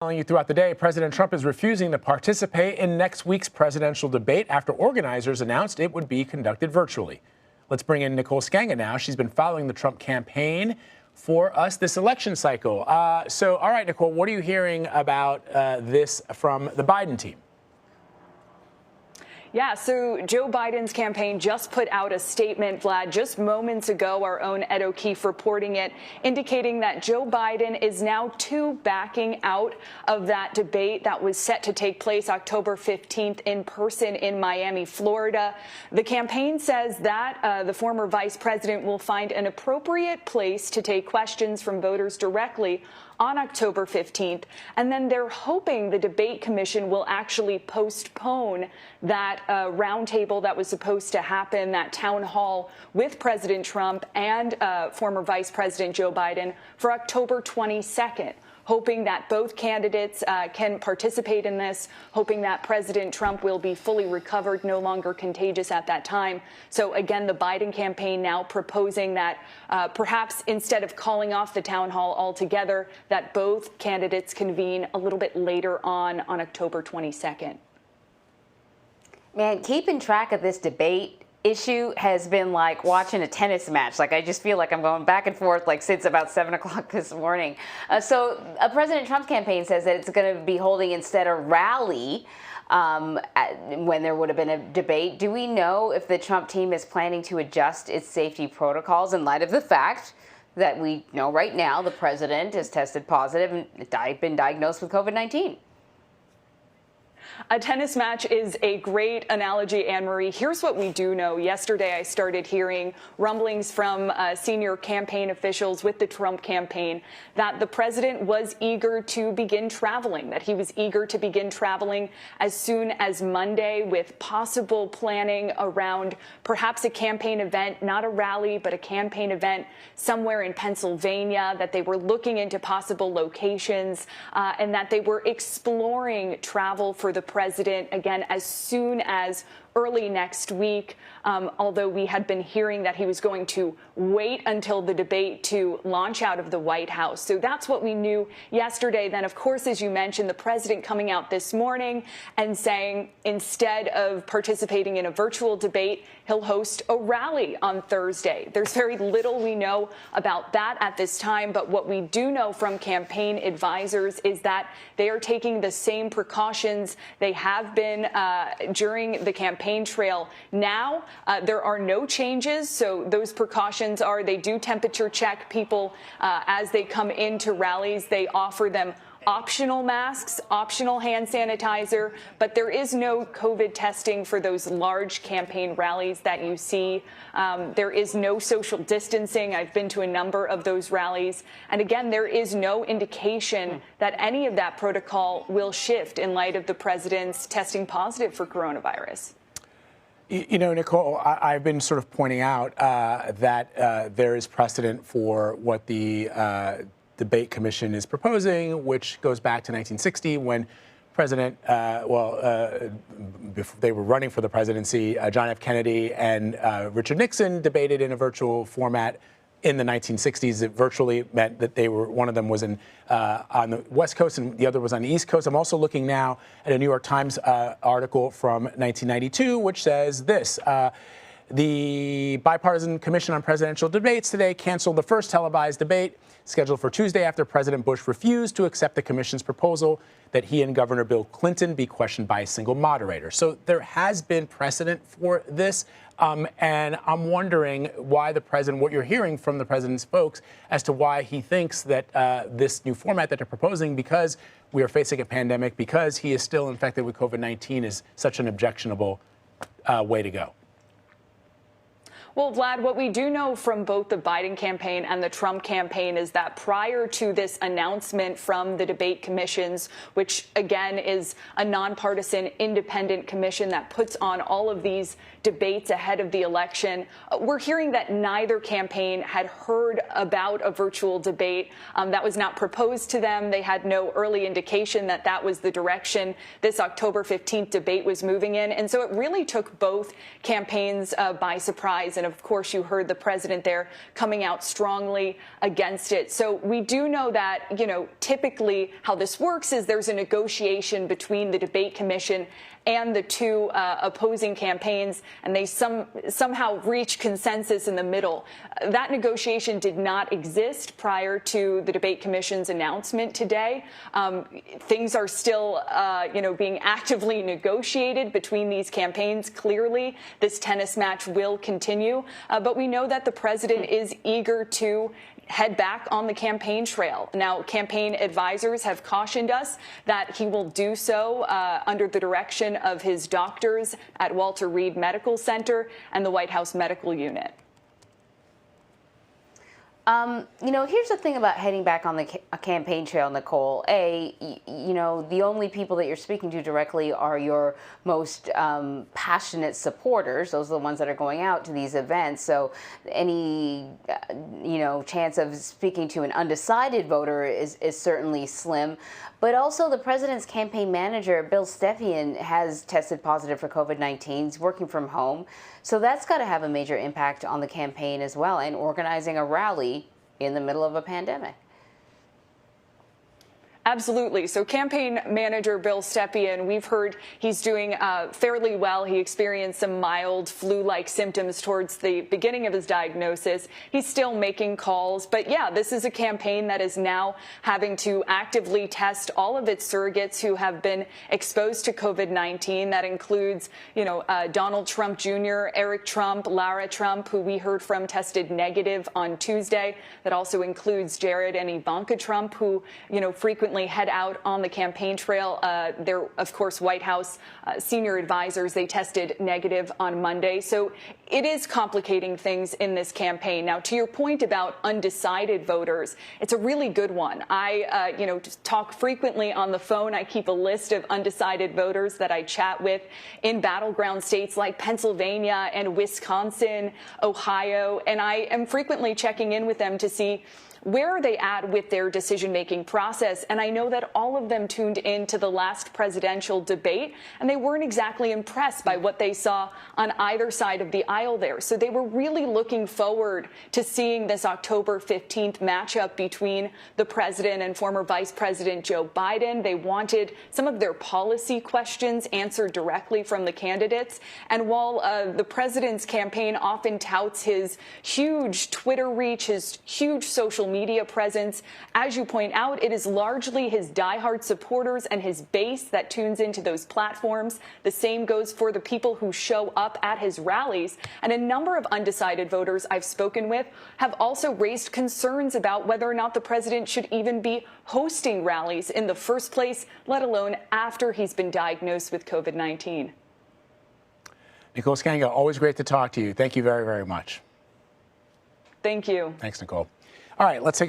Telling you throughout the day, President Trump is refusing to participate in next week's presidential debate after organizers announced it would be conducted virtually. Let's bring in Nicole Sganga now. She's been following the Trump campaign for us this election cycle. All right, Nicole, what are you hearing about this from the Biden team? Yeah, so Joe Biden's campaign just put out a statement, Vlad, just moments ago, our own Ed O'Keefe reporting it, indicating that Joe Biden is now backing out of that debate that was set to take place October 15th in person in Miami, Florida. The campaign says that the former vice president will find an appropriate place to take questions from voters directly on October 15th, and then they're hoping the debate commission will actually postpone that roundtable that was supposed to happen, that town hall with President Trump and former Vice President Joe Biden for October 22nd. Hoping that both candidates can participate in this, hoping that President Trump will be fully recovered, no longer contagious at that time. So again, the Biden campaign now proposing that perhaps instead of calling off the town hall altogether, that both candidates convene a little bit later on October 22nd. Man, keeping track of this debate issue has been like watching a tennis match. Like, I just feel like I'm going back and forth like since about 7 o'clock this morning. So President Trump's campaign says that it's going to be holding instead a rally when there would have been a debate. Do we know if the Trump team is planning to adjust its safety protocols in light of the fact that we know right now the president has tested positive and been diagnosed with COVID-19? A tennis match is a great analogy, Anne-Marie. Here's what we do know. Yesterday, I started hearing rumblings from senior campaign officials with the Trump campaign that the president was eager to begin traveling, that he was eager to begin traveling as soon as Monday, with possible planning around perhaps a campaign event, not a rally, but a campaign event somewhere in Pennsylvania, that they were looking into possible locations and that they were exploring travel for the president, again, as soon as early next week, although we had been hearing that he was going to wait until the debate to launch out of the White House. So that's what we knew yesterday. Then, of course, as you mentioned, the president coming out this morning and saying instead of participating in a virtual debate, he'll host a rally on Thursday. There's very little we know about that at this time, but what we do know from campaign advisors is that they are taking the same precautions they have been during the campaign trail. Now, there are no changes, so those precautions are they do temperature check people as they come into rallies. They offer them optional masks, optional hand sanitizer, but there is no COVID testing for those large campaign rallies that you see. There is no social distancing. I've been to a number of those rallies. And again, there is no indication that any of that protocol will shift in light of the president's testing positive for coronavirus. You know, Nicole, I've been sort of pointing out that there is precedent for what the debate commission is proposing, which goes back to 1960 when President, before they were running for the presidency, John F. Kennedy and Richard Nixon debated in a virtual format. In the 1960s, it virtually meant that they were, one of them was on the West Coast and the other was on the East Coast. I'm also looking now at a New York Times article from 1992, which says this. The Bipartisan Commission on Presidential Debates today canceled the first televised debate scheduled for Tuesday after President Bush refused to accept the commission's proposal that he and Governor Bill Clinton be questioned by a single moderator. So there has been precedent for this. And I'm wondering why the president, what you're hearing from the president's folks as to why he thinks that this new format that they're proposing, because we are facing a pandemic, because he is still infected with COVID-19, is such an objectionable way to go. Well, Vlad, what we do know from both the Biden campaign and the Trump campaign is that prior to this announcement from the debate commissions, which again is a nonpartisan independent commission that puts on all of these debates ahead of the election, we're hearing that neither campaign had heard about a virtual debate. That was not proposed to them. They had no early indication that that was the direction this October 15th debate was moving in. And so it really took both campaigns by surprise. And of course, you heard the president there coming out strongly against it. So we do know that, typically how this works is there's a negotiation between the debate commission and the two opposing campaigns, and they somehow reach consensus in the middle. That negotiation did not exist prior to the debate commission's announcement today. Things are still, being actively negotiated between these campaigns. Clearly, this tennis match will continue, but we know that the president is eager to head back on the campaign trail. Now, campaign advisors have cautioned us that he will do so under the direction of his doctors at Walter Reed Medical Center and the White House Medical Unit. Here's the thing about heading back on the campaign trail, Nicole. The only people that you're speaking to directly are your most passionate supporters. Those are the ones that are going out to these events. So any, chance of speaking to an undecided voter is certainly slim. But also the president's campaign manager, Bill Stepien, has tested positive for COVID-19. He's working from home. So that's got to have a major impact on the campaign as well, and organizing a rally in the middle of a pandemic. Absolutely. So campaign manager Bill Stepien, we've heard he's doing fairly well. He experienced some mild flu-like symptoms towards the beginning of his diagnosis. He's still making calls. But yeah, this is a campaign that is now having to actively test all of its surrogates who have been exposed to COVID-19. That includes, Donald Trump Jr., Eric Trump, Lara Trump, who we heard from tested negative on Tuesday. That also includes Jared and Ivanka Trump, who, frequently head out on the campaign trail. They're, of course, White House senior advisors. They tested negative on Monday. So it is complicating things in this campaign. Now, to your point about undecided voters, it's a really good one. I, talk frequently on the phone. I keep a list of undecided voters that I chat with in battleground states like Pennsylvania and Wisconsin, Ohio, and I am frequently checking in with them to see where are they at with their decision-making process? And I know that all of them tuned into the last presidential debate, and they weren't exactly impressed by what they saw on either side of the aisle there. So they were really looking forward to seeing this October 15th matchup between the president and former Vice President Joe Biden. They wanted some of their policy questions answered directly from the candidates. And while the president's campaign often touts his huge Twitter reach, his huge social media presence, as you point out, it is largely his diehard supporters and his base that tunes into those platforms. The same goes for the people who show up at his rallies. And a number of undecided voters I've spoken with have also raised concerns about whether or not the president should even be hosting rallies in the first place, let alone after he's been diagnosed with COVID-19. Nicole Sganga, always great to talk to you. Thank you very, very much. Thank you. Thanks, Nicole. All right, let's take